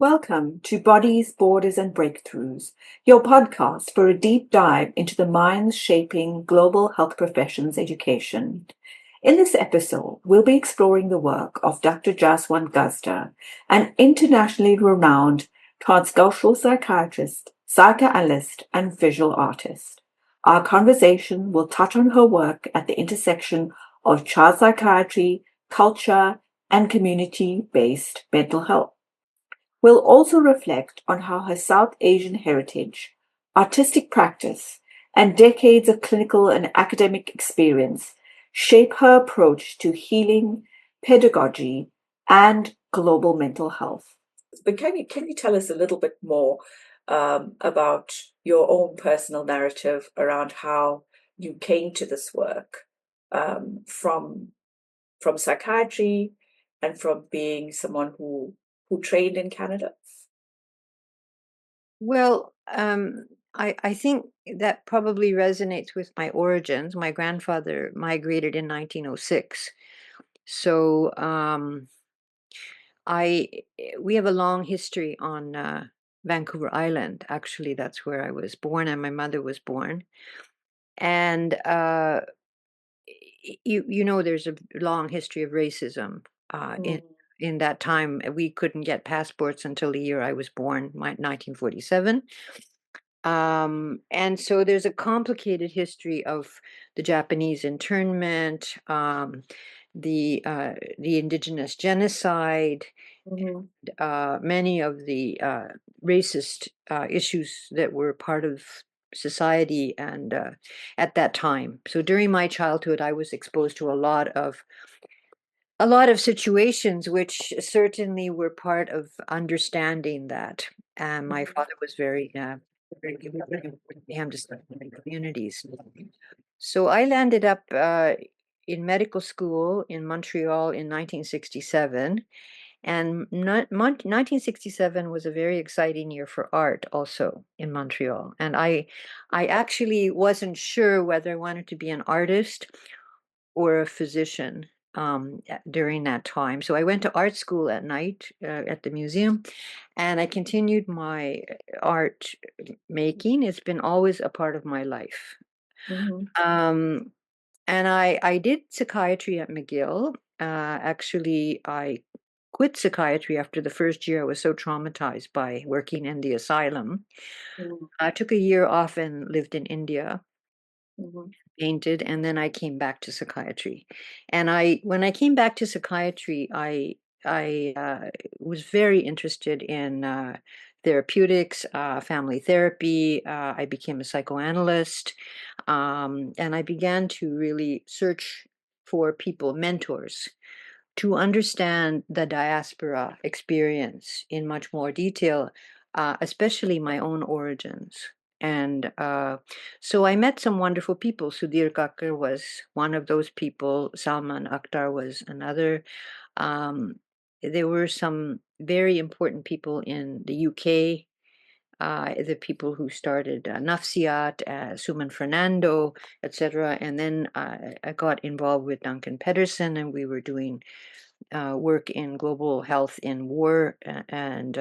Welcome to Bodies, Borders, and Breakthroughs, your podcast for a deep dive into the minds shaping global health professions education. In this episode, we'll be exploring the work of Dr. Jaswant Guzder, an internationally renowned transcultural psychiatrist, psychoanalyst, and visual artist. Our conversation will touch on her work at the intersection of child psychiatry, culture, and community-based mental health. We'll also reflect on how her South Asian heritage, artistic practice, and decades of clinical and academic experience shape her approach to healing, pedagogy, and global mental health. But can you tell us a little bit more about your own personal narrative around how you came to this work from psychiatry and from being someone who trained in Canada? Well, I think that probably resonates with my origins. My grandfather migrated in 1906. So we have a long history on Vancouver Island. Actually, that's where I was born and my mother was born. And you know, there's a long history of racism in that time. We couldn't get passports until the year I was born, 1947. And so there's a complicated history of the Japanese internment, the indigenous genocide, many of the racist issues that were part of society and at that time. So during my childhood, I was exposed to a lot of situations which certainly were part of understanding that. And my father was very important to him to study in communities. So I landed up in medical school in Montreal in 1967. And 1967 was a very exciting year for art also in Montreal. And I actually wasn't sure whether I wanted to be an artist or a physician during that time. So I went to art school at night at the museum, and I continued my art making. It's been always a part of my life. Um, and I did psychiatry at McGill. Actually, I quit psychiatry after the first year. I was so traumatized by working in the asylum. I took a year off and lived in India, painted, and then I came back to psychiatry. And when I came back to psychiatry, I was very interested in therapeutics, family therapy. I became a psychoanalyst, and I began to really search for people, mentors, to understand the diaspora experience in much more detail, especially my own origins. And so I met some wonderful people. Sudhir Kakkar was one of those people. Salman Akhtar was another. Um, there were some very important people in the UK, the people who started Nafsiat, Suman Fernando, etc. And then I got involved with Duncan Pedersen, and we were doing work in global health in war and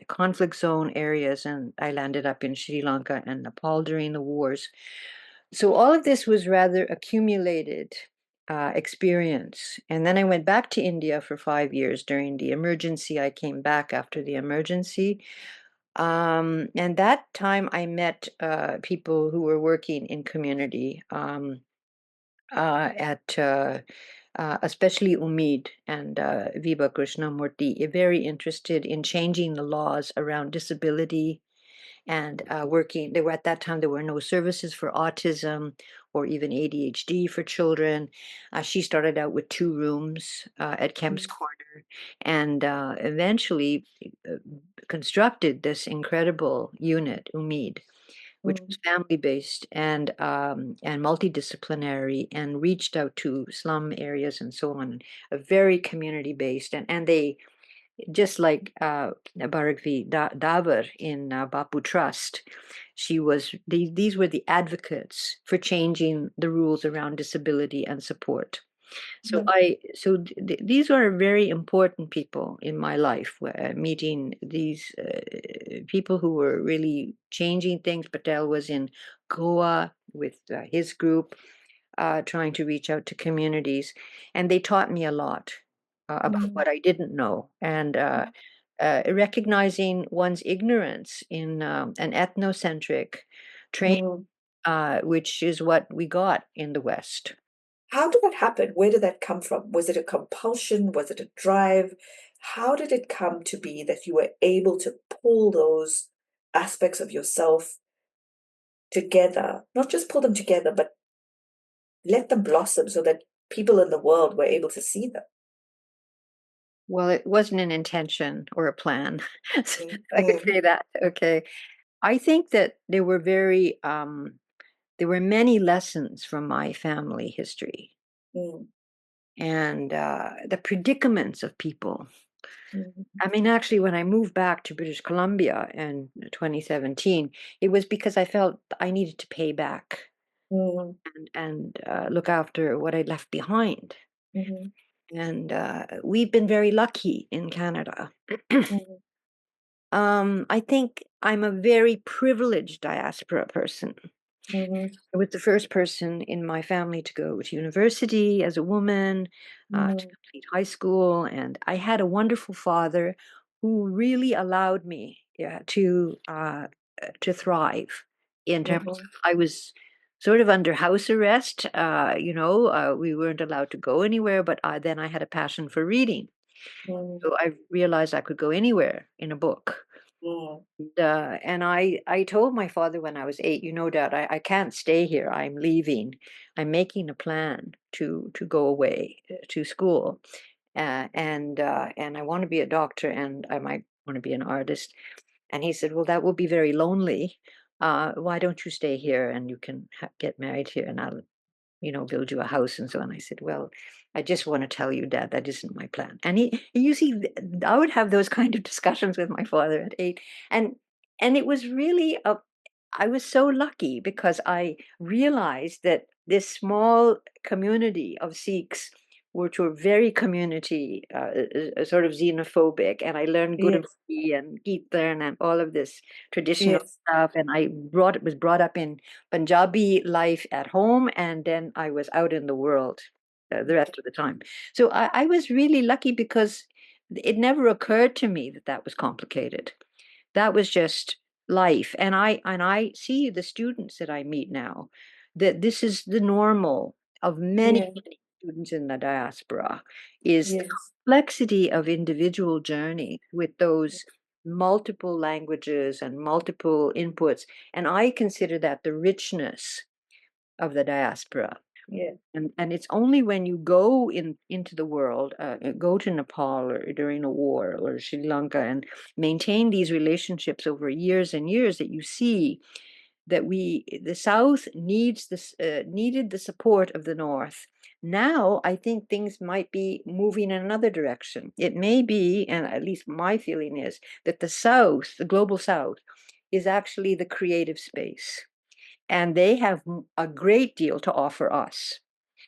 conflict zone areas. And I landed up in Sri Lanka and Nepal during the wars. So all of this was rather accumulated experience. And then I went back to India for 5 years during the emergency. I came back after the emergency. And that time I met people who were working in community at especially Umid and Viva Krishnamurti, very interested in changing the laws around disability and working. There were at that time there were no services for autism or even ADHD for children. She started out with 2 rooms at Kemp's Corner, and eventually constructed this incredible unit, Umid, which was family-based and multidisciplinary, and reached out to slum areas and so on. A very community-based, and they, just like Barakvi Davar in Bapu Trust, these were the advocates for changing the rules around disability and support. So these are very important people in my life, meeting these people who were really changing things. Patel was in Goa with his group, trying to reach out to communities, and they taught me a lot about what I didn't know, and recognizing one's ignorance in an ethnocentric training, which is what we got in the West. How did that happen? Where did that come from? Was it a compulsion? Was it a drive? How did it come to be that you were able to pull those aspects of yourself together? Not just pull them together, but let them blossom so that people in the world were able to see them. Well, it wasn't an intention or a plan. So I could Mm, say that. Okay. I think that there were many lessons from my family history mm, and the predicaments of people. mm, I mean, actually, when I moved back to British Columbia in 2017, it was because I felt I needed to pay back mm, and look after what I left behind. mhm, And we've been very lucky in Canada. mhm, I think I'm a very privileged diaspora person. mhm, I was the first person in my family to go to university as a woman, to mhm, complete high school, and I had a wonderful father who really allowed me, yeah, to thrive in terms of mhm, I was sort of under house arrest. We weren't allowed to go anywhere, but then I had a passion for reading, mhm, so I realized I could go anywhere in a book. mhm, And I told my father when I was 8, Dad, I can't stay here. I'm leaving. I'm making a plan to go away to school, and I want to be a doctor, and I might want to be an artist. And he said, "Well, that will be very lonely. Why don't you stay here and you can get married here, and I'll build you a house and so on." I said, "Well, I just want to tell you, Dad, that isn't my plan." And you see, I would have those kind of discussions with my father at 8, and it was really I was so lucky because I realized that this small community of Sikhs, which were very community, sort of xenophobic, and I learned yes, Gurmukhi and Kirtan and all of this traditional yes, stuff, and I was brought up in Punjabi life at home, and then I was out in the world the rest of the time. So I was really lucky because it never occurred to me that that was complicated. That was just life, and I see the students that I meet now that this is the normal of many, yes, many students in the diaspora is the yes, complexity of individual journey with those multiple languages and multiple inputs, and I consider that the richness of the diaspora. yes, And it's only when you go into the world, go to Nepal or during a war or Sri Lanka and maintain these relationships over years and years that you see that the South needed the support of the North. Now I think things might be moving in another direction. It may be, and at least my feeling is that the South, the global South, is actually the creative space, and they have a great deal to offer us.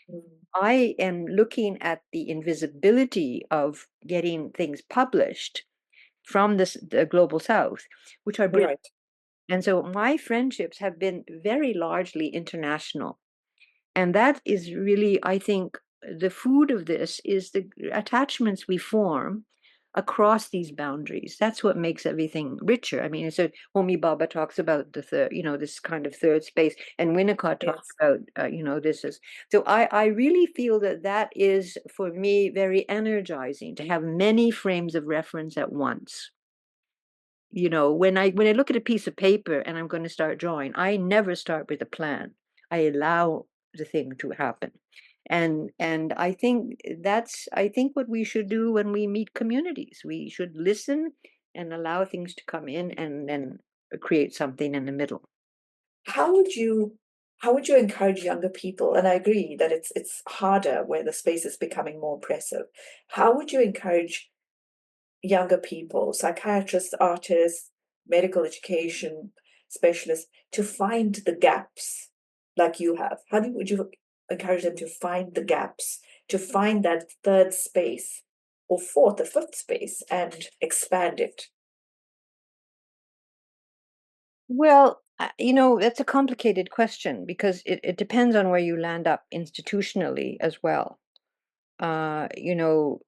mm, I am looking at the invisibility of getting things published from the global South, which are brilliant. right, And so my friendships have been very largely international. And that is really, I think, the food of this is the attachments we form across these boundaries. That's what makes everything richer. I mean, so Homi Baba talks about the third, this kind of third space, and Winnicott talks yes. about, this is. So I really feel that that is for me very energizing to have many frames of reference at once. When I look at a piece of paper and I'm going to start drawing, I never start with a plan. I allow the thing to happen. And I think what we should do when we meet communities. We should listen and allow things to come in and then create something in the middle. How would you how would you encourage younger people? And I agree that it's harder where the space is becoming more oppressive. How would you encourage younger people, psychiatrists, artists, medical education specialists, to find the gaps like you have? How would you encourage them to find the gaps, to find that third space or fourth or fifth space and expand it? Well, that's a complicated question because it depends on where you land up institutionally as well. You know,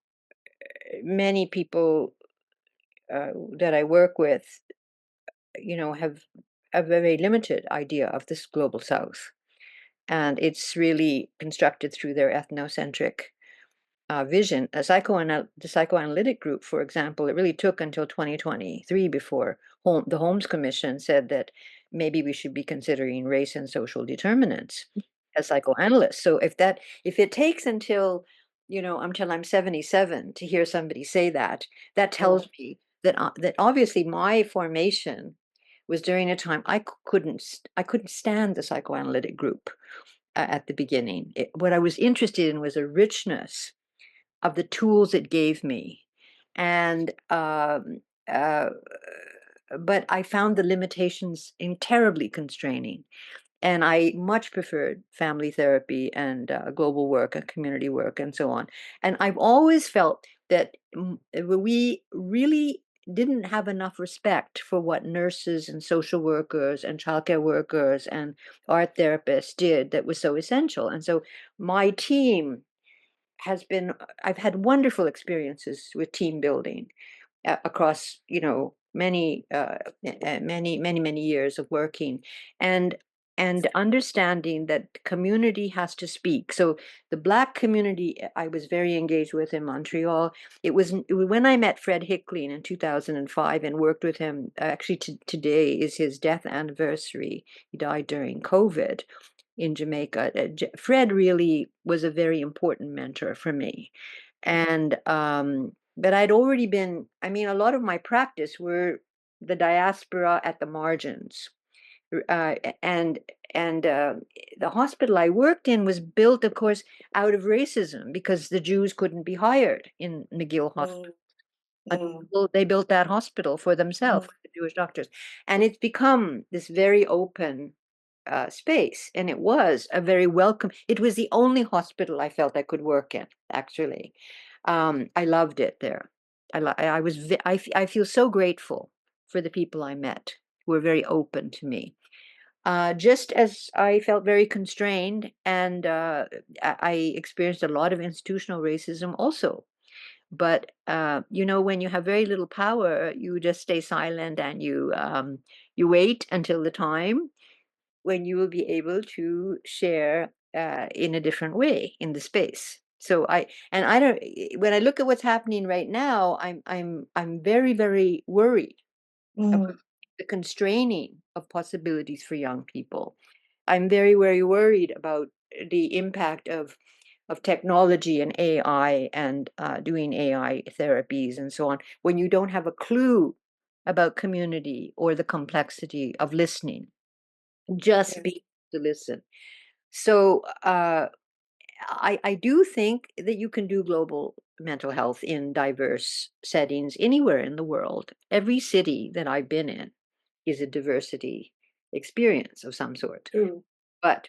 many people that I work with, have a very limited idea of this global South, and it's really constructed through their ethnocentric vision. The psychoanalytic group, for example, it really took until 2023 before the Holmes Commission said that maybe we should be considering race and social determinants as psychoanalysts. So if it takes until I'm 77 to hear somebody say that, that tells me that obviously my formation was during a time I couldn't stand the psychoanalytic group at the beginning. What I was interested in was a richness of the tools it gave me. And uh, but I found the limitations terribly constraining. And I much preferred family therapy and global work and community work and so on. And I've always felt that we really didn't have enough respect for what nurses and social workers and childcare workers and art therapists did that was so essential. And so my team I've had wonderful experiences with team building across many years of working, and understanding that community has to speak. So the Black community I was very engaged with in Montreal. It was when I met Fred Hicklin in 2005 and worked with him. Actually, today is his death anniversary. He died during COVID in Jamaica. Fred really was a very important mentor for me. And but I'd already been, I mean, a lot of my practice were the diaspora at the margins. Uh, and and the hospital I worked in was built, of course, out of racism because the Jews couldn't be hired in McGill Hospital. Mm, They built that hospital for themselves, mm, the Jewish doctors, and it's become this very open space. And it was a very welcome. It was the only hospital I felt I could work in. Actually, I loved it there. I was. I feel so grateful for the people I met who were very open to me. Just as I felt very constrained, and I experienced a lot of institutional racism also. But when you have very little power, you just stay silent and you wait until the time when you will be able to share in a different way in the space. So I don't. When I look at what's happening right now, I'm very very worried about mm. the constraining of possibilities for young people. I'm very very worried about the impact of technology and AI and doing AI therapies and so on, when you don't have a clue about community or the complexity of listening, just Yes. be to listen. So I do think that you can do global mental health in diverse settings anywhere in the world. Every city that I've been in is a diversity experience of some sort. True. But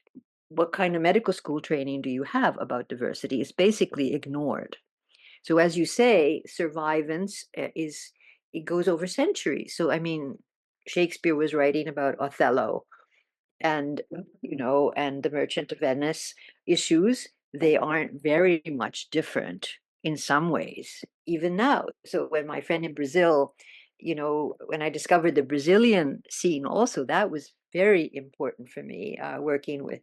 what kind of medical school training do you have about diversity is basically ignored. So as you say, survivance it goes over centuries. So I mean, Shakespeare was writing about Othello and and the Merchant of Venice issues. They aren't very much different in some ways even now. So when my friend in Brazil, when I discovered the Brazilian scene also, that was very important for me, working with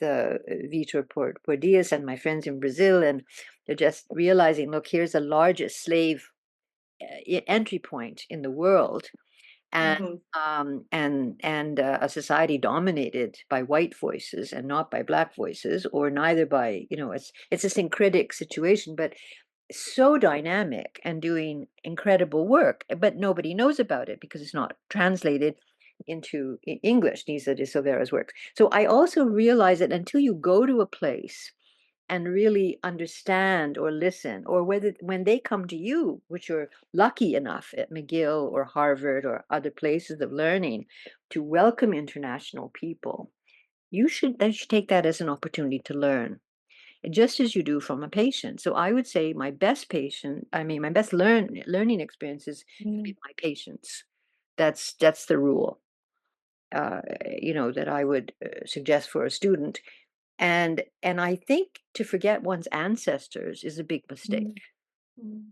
Vitor Pordias and my friends in Brazil. And they're just realizing, look, here's the largest slave entry point in the world, and Mhm. a society dominated by white voices and not by black voices, or neither by, it's a syncretic situation, but so dynamic and doing incredible work, but nobody knows about it because it's not translated into English, Nisa de Silveira's works. So I also realize that until you go to a place and really understand or listen, or whether when they come to you, which you're lucky enough at McGill or Harvard or other places of learning to welcome international people, you should take that as an opportunity to learn, just as you do from a patient. So I would say my best learning experiences with my patients. That's the rule, that I would suggest for a student. And I think to forget one's ancestors is a big mistake.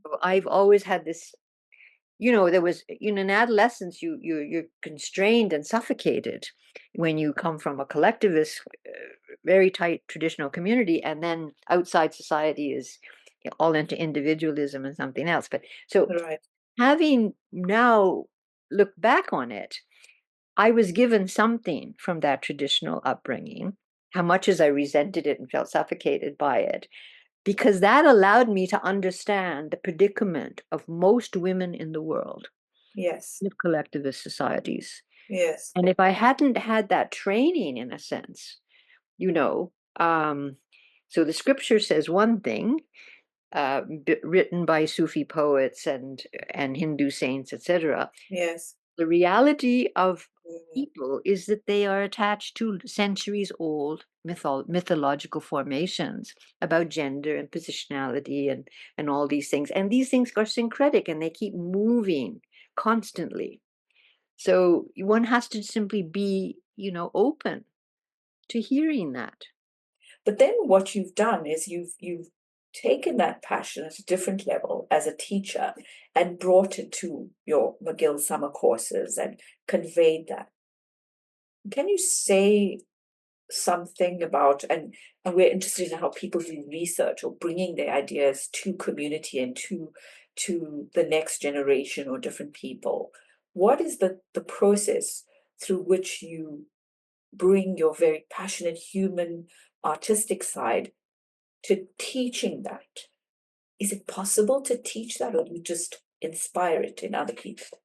So I've always had this, there was, in adolescence, you're constrained and suffocated when you come from a collectivist, very tight traditional community, and then outside society is all into individualism and something else. But so Right. having now looked back on it, I was given something from that traditional upbringing, how much as I resented it and felt suffocated by it, because that allowed me to understand the predicament of most women in the world, Yes. of collectivist societies. Yes. And if I hadn't had that training, in a sense, you know, um, so the scripture says one thing, written by Sufi poets and Hindu saints, etc. Yes. The reality of Mhm. people is that they are attached to centuries old mythological formations about gender and positionality and all these things. And these things are syncretic and they keep moving constantly. So one has to simply be, open to hearing that. But then what you've done is you've taken that passion at a different level as a teacher and brought it to your McGill summer courses and conveyed that. Can you say something about, and we're interested in how people do research or bringing their ideas to community and to the next generation or different people. What is the process through which you bring your very passionate human artistic side to teaching that? Is it possible to teach that, or do you just inspire it in other people?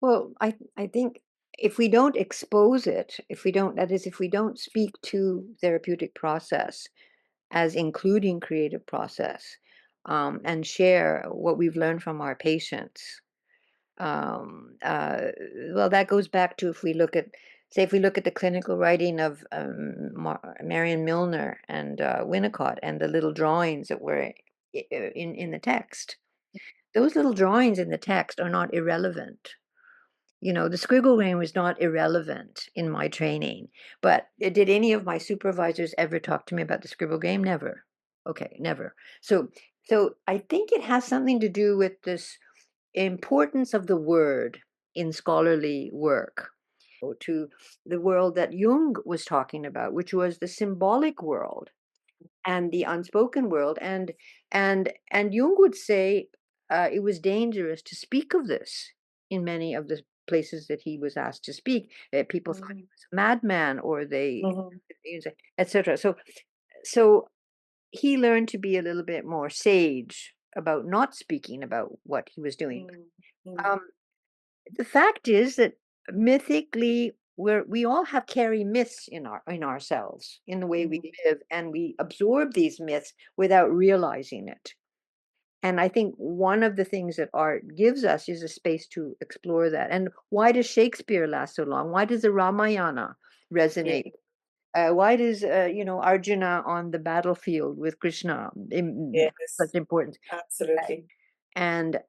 Well, I think if we don't expose it, if we don't speak to therapeutic process as including creative process, and share what we've learned from our patients, um, uh, well, that goes back to, if we look at the clinical writing of Marion Milner and Winnicott and the little drawings that were in the text. Those little drawings in the text are not irrelevant. The squiggle game was not irrelevant in my training, but did any of my supervisors ever talk to me about the scribble game? Never. Okay, never. So I think it has something to do with this importance of the word in scholarly work to the world that Jung was talking about, which was the symbolic world and the unspoken world. And Jung would say it was dangerous to speak of this in many of the places that he was asked to speak. People thought he Mhm. was a madman, or they, Mhm. etc. So he learned to be a little bit more sage about not speaking about what he was doing. Mhm. Mhm. Um, the fact is that mythically, we all have carry myths in ourselves, in the way we Mhm. live, and we absorb these myths without realizing it. And I think one of the things that art gives us is a space to explore that. And why does Shakespeare last so long? Why does the Ramayana Yeah. resonate? Why does Arjuna on the battlefield with Krishna Yes. such importance? Absolutely. And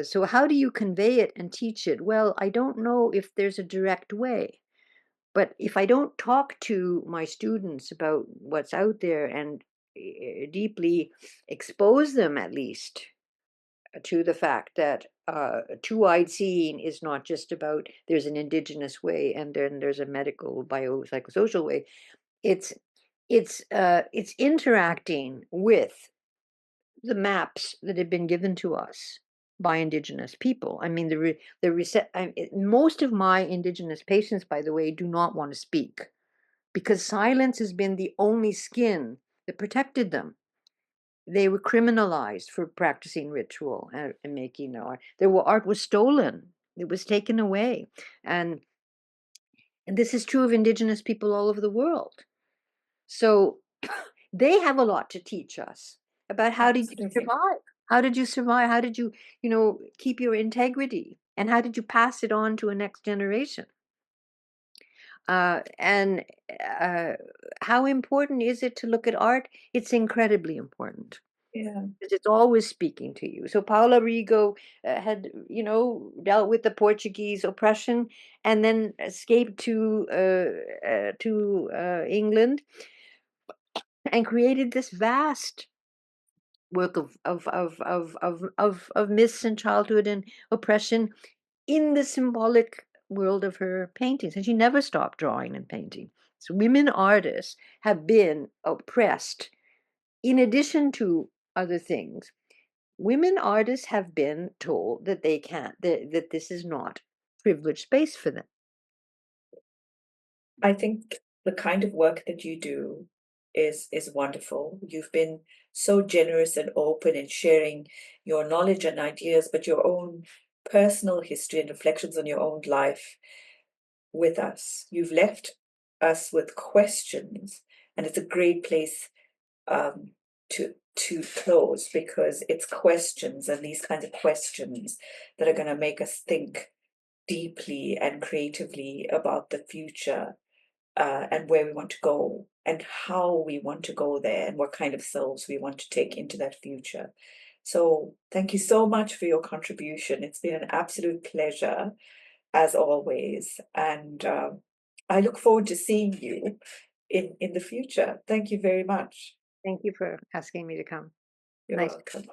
so how do you convey it and teach it? Well, I don't know if there's a direct way, but if I don't talk to my students about what's out there and deeply expose them, at least, to the fact that two-eyed seeing is not just about there's an indigenous way and then there's a medical biopsychosocial way. It's it's uh it's interacting with the maps that have been given to us by indigenous people. I mean, most of my indigenous patients, by the way, do not want to speak because silence has been the only skin that protected them. They were criminalized for practicing ritual and making art. Art was stolen. It was taken away, and and this is true of indigenous people all over the world. So they have a lot to teach us about how did you Absolutely. survive? How did you survive? How did you, keep your integrity? And how did you pass it on to a next generation? And how important is it to look at art? It's incredibly important. Yeah. Because it's always speaking to you. So Paula Rigo had, dealt with the Portuguese oppression and then escaped to England and created this vast work of myths and childhood and oppression in the symbolic world of her paintings. And she never stopped drawing and painting. So women artists have been oppressed in addition to other things. Women artists have been told that they can't, that this is not privileged space for them. I think the kind of work that you do is wonderful. You've been so generous and open in sharing your knowledge and ideas, but your own personal history and reflections on your own life with us. You've left us with questions, and it's a great place to close, because it's questions and these kinds of questions that are going to make us think deeply and creatively about the future, and where we want to go and how we want to go there and what kind of selves we want to take into that future. So thank you so much for your contribution. It's been an absolute pleasure as always, and I look forward to seeing you in the future. Thank you very much. Thank you for asking me to come. You're Nice. welcome.